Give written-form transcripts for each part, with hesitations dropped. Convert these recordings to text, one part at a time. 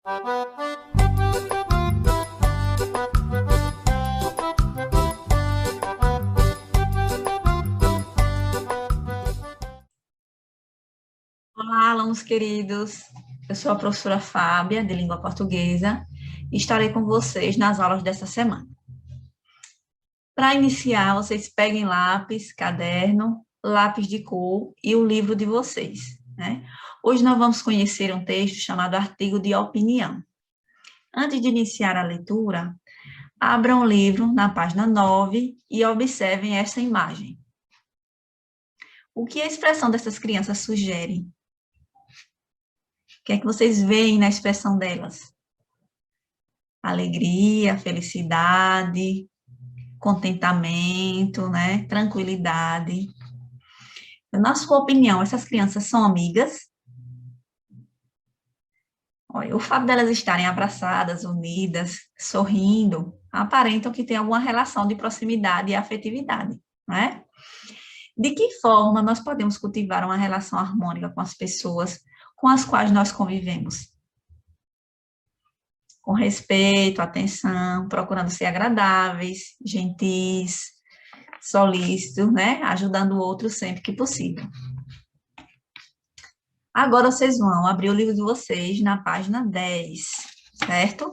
Olá, alunos queridos. Eu sou a professora Fábia, de Língua Portuguesa, e estarei com vocês nas aulas dessa semana. Para iniciar, vocês peguem lápis, caderno, lápis de cor e o livro de vocês, né? Hoje nós vamos conhecer um texto chamado Artigo de Opinião. Antes de iniciar a leitura, abram o livro na página 9 e observem essa imagem. O que a expressão dessas crianças sugere? O que é que vocês veem na expressão delas? Alegria, felicidade, contentamento, né? Tranquilidade. Na sua opinião, essas crianças são amigas? Olha, o fato delas estarem abraçadas, unidas, sorrindo, aparentam que tem alguma relação de proximidade e afetividade, né? De que forma nós podemos cultivar uma relação harmônica com as pessoas com as quais nós convivemos? Com respeito, atenção, procurando ser agradáveis, gentis, solícitos, né? Ajudando o outro sempre que possível. Agora vocês vão abrir o livro de vocês na página 10, certo?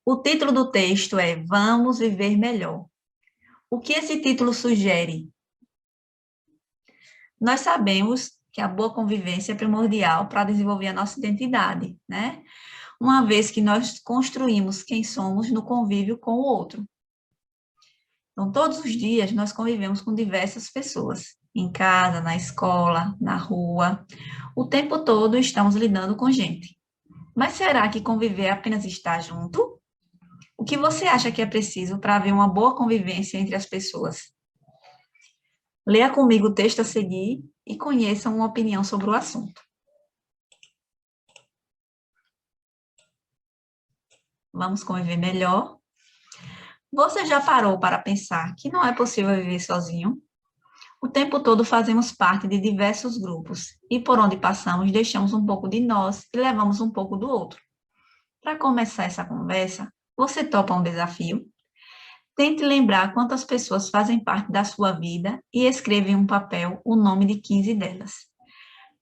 O título do texto é Vamos Viver Melhor. O que esse título sugere? Nós sabemos que a boa convivência é primordial para desenvolver a nossa identidade, né? Uma vez que nós construímos quem somos no convívio com o outro. Então, todos os dias nós convivemos com diversas pessoas, em casa, na escola, na rua. O tempo todo estamos lidando com gente. Mas será que conviver é apenas estar junto? O que você acha que é preciso para haver uma boa convivência entre as pessoas? Leia comigo o texto a seguir e conheça uma opinião sobre o assunto. Vamos conviver melhor? Você já parou para pensar que não é possível viver sozinho? O tempo todo fazemos parte de diversos grupos e por onde passamos deixamos um pouco de nós e levamos um pouco do outro. Para começar essa conversa, você topa um desafio? Tente lembrar quantas pessoas fazem parte da sua vida e escreva em um papel o nome de 15 delas.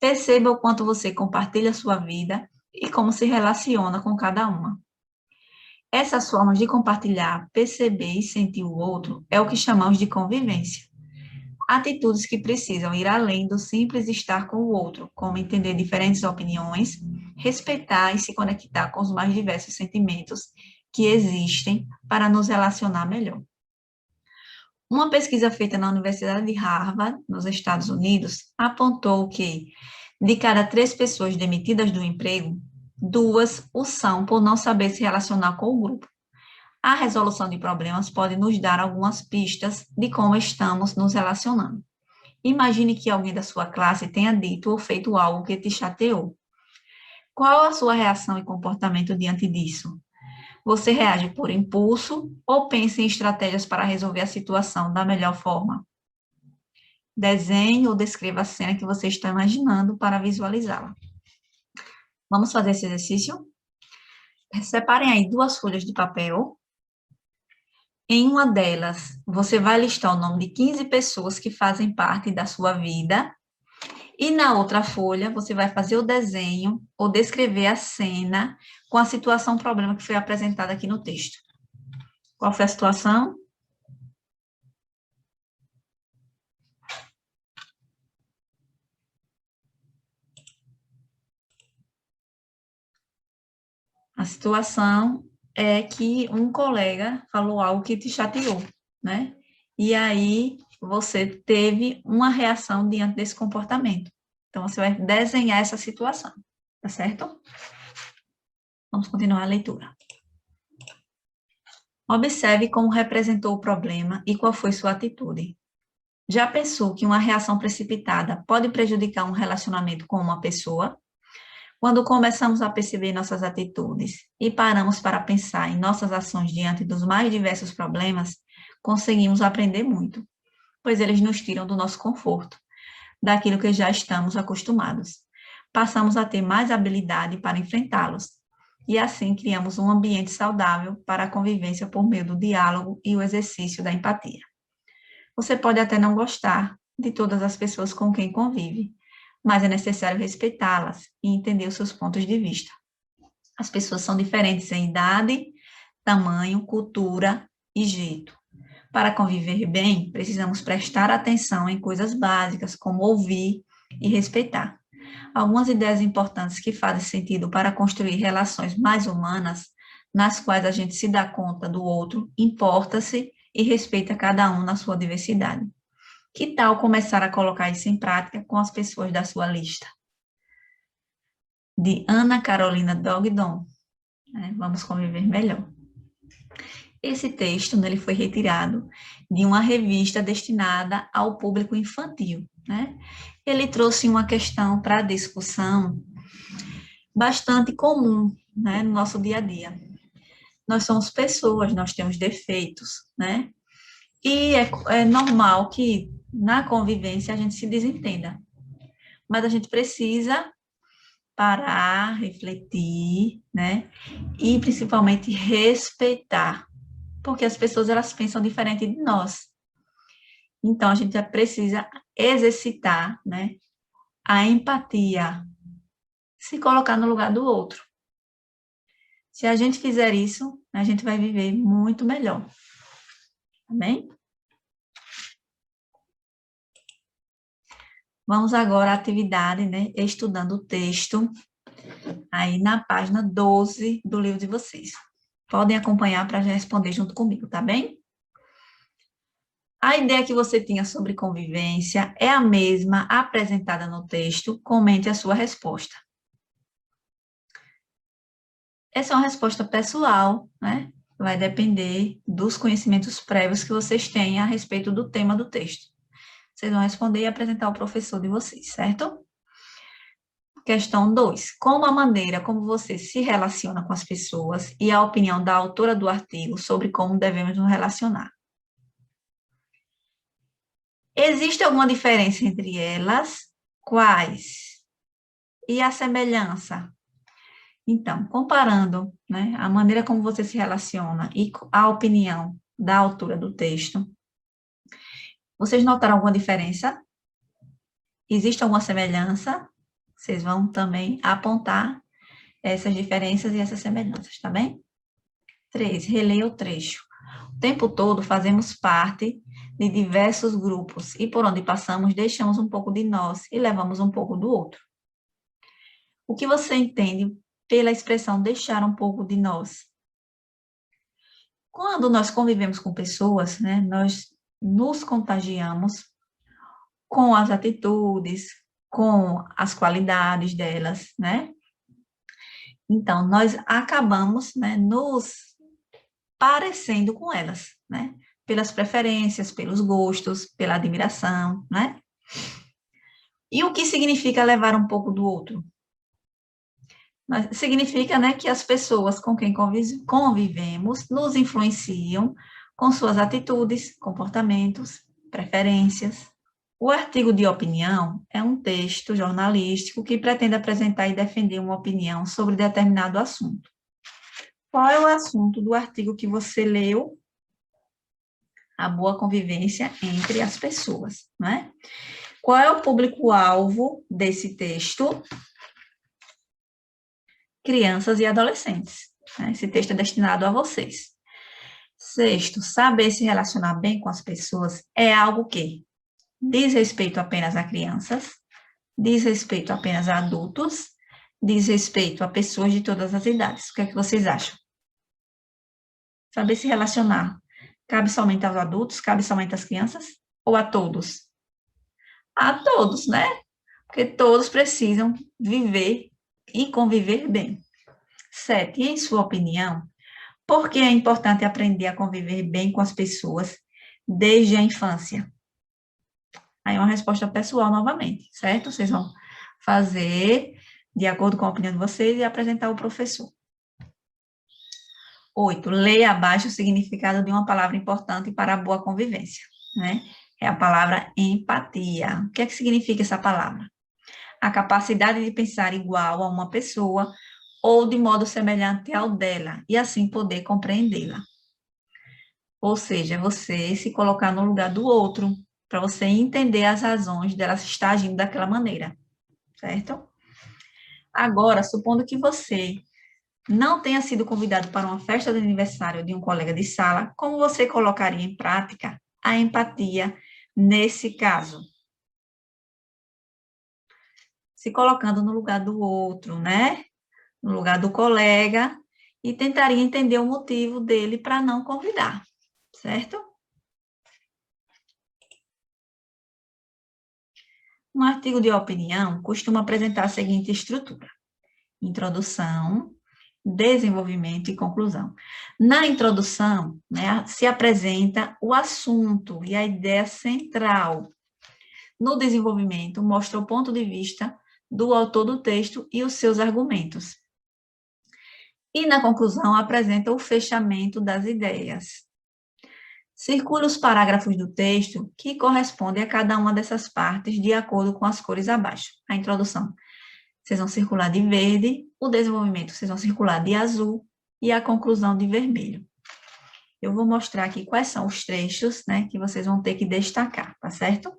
Perceba o quanto você compartilha a sua vida e como se relaciona com cada uma. Essas formas de compartilhar, perceber e sentir o outro é o que chamamos de convivência. Atitudes que precisam ir além do simples estar com o outro, como entender diferentes opiniões, respeitar e se conectar com os mais diversos sentimentos que existem para nos relacionar melhor. Uma pesquisa feita na Universidade de Harvard, nos Estados Unidos, apontou que, de cada 3 pessoas demitidas do emprego, 2 o são por não saber se relacionar com o grupo. A resolução de problemas pode nos dar algumas pistas de como estamos nos relacionando. Imagine que alguém da sua classe tenha dito ou feito algo que te chateou. Qual a sua reação e comportamento diante disso? Você reage por impulso ou pensa em estratégias para resolver a situação da melhor forma? Desenhe ou descreva a cena que você está imaginando para visualizá-la. Vamos fazer esse exercício? Separem aí 2 folhas de papel. Em uma delas, você vai listar o nome de 15 pessoas que fazem parte da sua vida. E na outra folha, você vai fazer o desenho ou descrever a cena com a situação, problema que foi apresentada aqui no texto. Qual foi a situação? A situação é que um colega falou algo que te chateou, né? E aí você teve uma reação diante desse comportamento. Então, você vai desenhar essa situação, tá certo? Vamos continuar a leitura. Observe como representou o problema e qual foi sua atitude. Já pensou que uma reação precipitada pode prejudicar um relacionamento com uma pessoa? Quando começamos a perceber nossas atitudes e paramos para pensar em nossas ações diante dos mais diversos problemas, conseguimos aprender muito, pois eles nos tiram do nosso conforto, daquilo que já estamos acostumados. Passamos a ter mais habilidade para enfrentá-los. e assim criamos um ambiente saudável para a convivência por meio do diálogo e o exercício da empatia. Você pode até não gostar de todas as pessoas com quem convive, mas é necessário respeitá-las e entender os seus pontos de vista. As pessoas são diferentes em idade, tamanho, cultura e jeito. Para conviver bem, precisamos prestar atenção em coisas básicas, como ouvir e respeitar. Algumas ideias importantes que fazem sentido para construir relações mais humanas, nas quais a gente se dá conta do outro, importa-se e respeita cada um na sua diversidade. Que tal começar a colocar isso em prática com as pessoas da sua lista? De Ana Carolina Dogdon. Vamos conviver melhor. Esse texto, né, ele foi retirado de uma revista destinada ao público infantil, né? Ele trouxe uma questão para discussão bastante comum, né, no nosso dia a dia. Nós somos pessoas, nós temos defeitos, né? E é normal que na convivência a gente se desentenda. Mas a gente precisa parar, refletir, né? E principalmente respeitar, porque as pessoas elas pensam diferente de nós. Então a gente precisa exercitar, né, a empatia, se colocar no lugar do outro. Se a gente fizer isso, a gente vai viver muito melhor. Tá bem? Vamos agora à atividade, né, estudando o texto, aí na página 12 do livro de vocês. Podem acompanhar para responder junto comigo, tá bem? A ideia que você tinha sobre convivência é a mesma apresentada no texto. Comente a sua resposta. Essa é uma resposta pessoal, né? Vai depender dos conhecimentos prévios que vocês têm a respeito do tema do texto. Vocês vão responder e apresentar ao professor de vocês, certo? Questão 2. Como a maneira como você se relaciona com as pessoas e a opinião da autora do artigo sobre como devemos nos relacionar. Existe alguma diferença entre elas? Quais? E a semelhança? Então, comparando, né, a maneira como você se relaciona e a opinião da autora do texto, vocês notaram alguma diferença? Existe alguma semelhança? Vocês vão também apontar essas diferenças e essas semelhanças, tá bem? 3. Releia o trecho. O tempo todo fazemos parte de diversos grupos e por onde passamos deixamos um pouco de nós e levamos um pouco do outro. O que você entende pela expressão deixar um pouco de nós? Quando nós convivemos com pessoas, né, nós nos contagiamos com as atitudes, com as qualidades delas, né? Então, nós acabamos, né, nos parecendo com elas, né? Pelas preferências, pelos gostos, pela admiração, né? E o que significa levar um pouco do outro? Significa, né, que as pessoas com quem convivemos nos influenciam com suas atitudes, comportamentos, preferências. O artigo de opinião é um texto jornalístico que pretende apresentar e defender uma opinião sobre determinado assunto. Qual é o assunto do artigo que você leu? A boa convivência entre as pessoas, né? Qual é o público-alvo desse texto? Crianças e adolescentes. Né? Esse texto é destinado a vocês. 6, saber se relacionar bem com as pessoas é algo que diz respeito apenas a crianças, diz respeito apenas a adultos, diz respeito a pessoas de todas as idades. O que é que vocês acham? Saber se relacionar cabe somente aos adultos, cabe somente às crianças ou a todos? A todos, né? Porque todos precisam viver e conviver bem. 7, em sua opinião, por que é importante aprender a conviver bem com as pessoas desde a infância? Aí uma resposta pessoal novamente, certo? Vocês vão fazer de acordo com a opinião de vocês e apresentar ao professor. 8, leia abaixo o significado de uma palavra importante para a boa convivência, né? É a palavra empatia. O que é que significa essa palavra? A capacidade de pensar igual a uma pessoa ou de modo semelhante ao dela, e assim poder compreendê-la. Ou seja, você se colocar no lugar do outro, para você entender as razões dela estar agindo daquela maneira, certo? Agora, supondo que você não tenha sido convidado para uma festa de aniversário de um colega de sala, como você colocaria em prática a empatia nesse caso? Se colocando no lugar do outro, né? No lugar do colega, e tentaria entender o motivo dele para não convidar, certo? Um artigo de opinião costuma apresentar a seguinte estrutura: introdução, desenvolvimento e conclusão. Na introdução, né, se apresenta o assunto e a ideia central. No desenvolvimento, mostra o ponto de vista do autor do texto e os seus argumentos. E na conclusão, apresenta o fechamento das ideias. Circule os parágrafos do texto que correspondem a cada uma dessas partes de acordo com as cores abaixo. A introdução, vocês vão circular de verde, o desenvolvimento, vocês vão circular de azul e a conclusão de vermelho. Eu vou mostrar aqui quais são os trechos, né, que vocês vão ter que destacar, tá certo?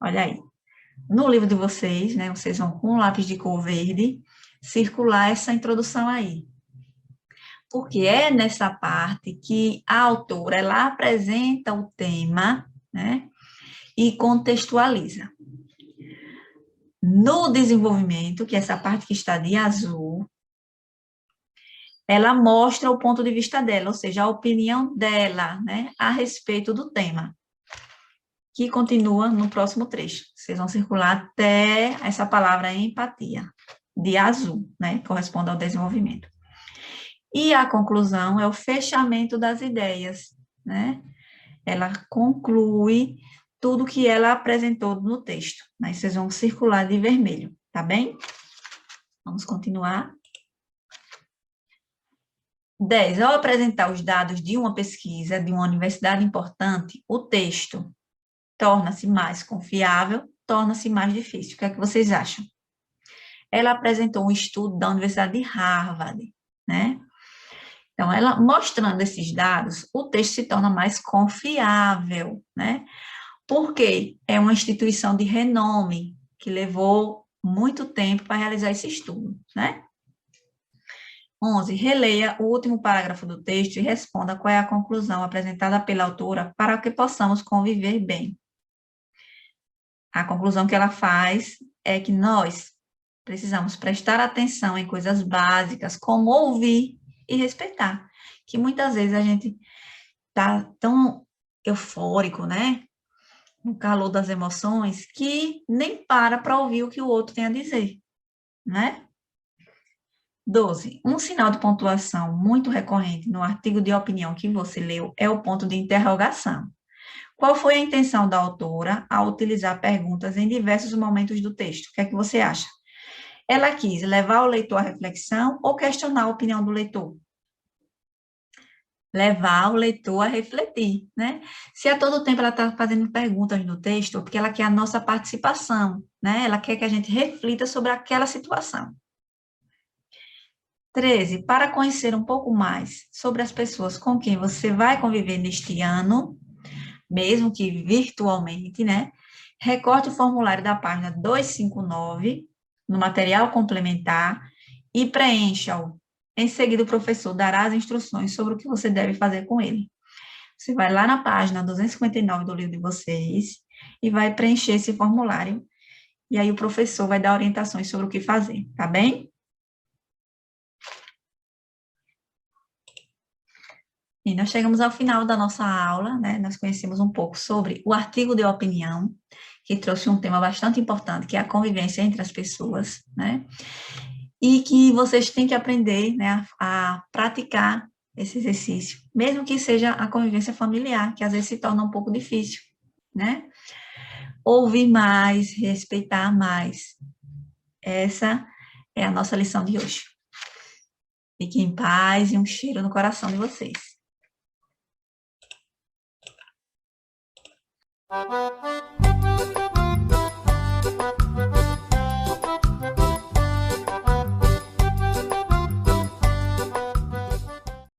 Olha aí. No livro de vocês, né, vocês vão com um lápis de cor verde circular essa introdução aí. Porque é nessa parte que a autora, ela apresenta o tema, né, e contextualiza. No desenvolvimento, que é essa parte que está de azul, ela mostra o ponto de vista dela, ou seja, a opinião dela, né, a respeito do tema, que continua no próximo trecho. Vocês vão circular até essa palavra empatia, de azul, né, corresponde ao desenvolvimento. E a conclusão é o fechamento das ideias, né? Ela conclui tudo que ela apresentou no texto. Aí vocês vão circular de vermelho, tá bem? Vamos continuar. 10. Ao apresentar os dados de uma pesquisa de uma universidade importante, o texto torna-se mais confiável, torna-se mais difícil. O que é que vocês acham? Ela apresentou um estudo da Universidade de Harvard, né? Então, ela mostrando esses dados, o texto se torna mais confiável, né? Porque é uma instituição de renome que levou muito tempo para realizar esse estudo, né? 11. Releia o último parágrafo do texto e responda qual é a conclusão apresentada pela autora para que possamos conviver bem. A conclusão que ela faz é que nós precisamos prestar atenção em coisas básicas, como ouvir e respeitar, que muitas vezes a gente tá tão eufórico, né? No calor das emoções, que nem para ouvir o que o outro tem a dizer, né? 12. Um sinal de pontuação muito recorrente no artigo de opinião que você leu é o ponto de interrogação. Qual foi a intenção da autora ao utilizar perguntas em diversos momentos do texto? O que é que você acha? Ela quis levar o leitor à reflexão ou questionar a opinião do leitor? Levar o leitor a refletir, né? Se a todo tempo ela está fazendo perguntas no texto, porque ela quer a nossa participação, né? Ela quer que a gente reflita sobre aquela situação. 13. Para conhecer um pouco mais sobre as pessoas com quem você vai conviver neste ano, mesmo que virtualmente, né? Recorte o formulário da página 259 no material complementar e preencha-o. Em seguida, o professor dará as instruções sobre o que você deve fazer com ele. Você vai lá na página 259 do livro de vocês e vai preencher esse formulário. E aí o professor vai dar orientações sobre o que fazer, tá bem? E nós chegamos ao final da nossa aula, né? Nós conhecemos um pouco sobre o artigo de opinião, que trouxe um tema bastante importante, que é a convivência entre as pessoas, né? E que vocês têm que aprender, né, a praticar esse exercício, mesmo que seja a convivência familiar, que às vezes se torna um pouco difícil, né? Ouvir mais, respeitar mais. Essa é a nossa lição de hoje. Fiquem em paz e um cheiro no coração de vocês.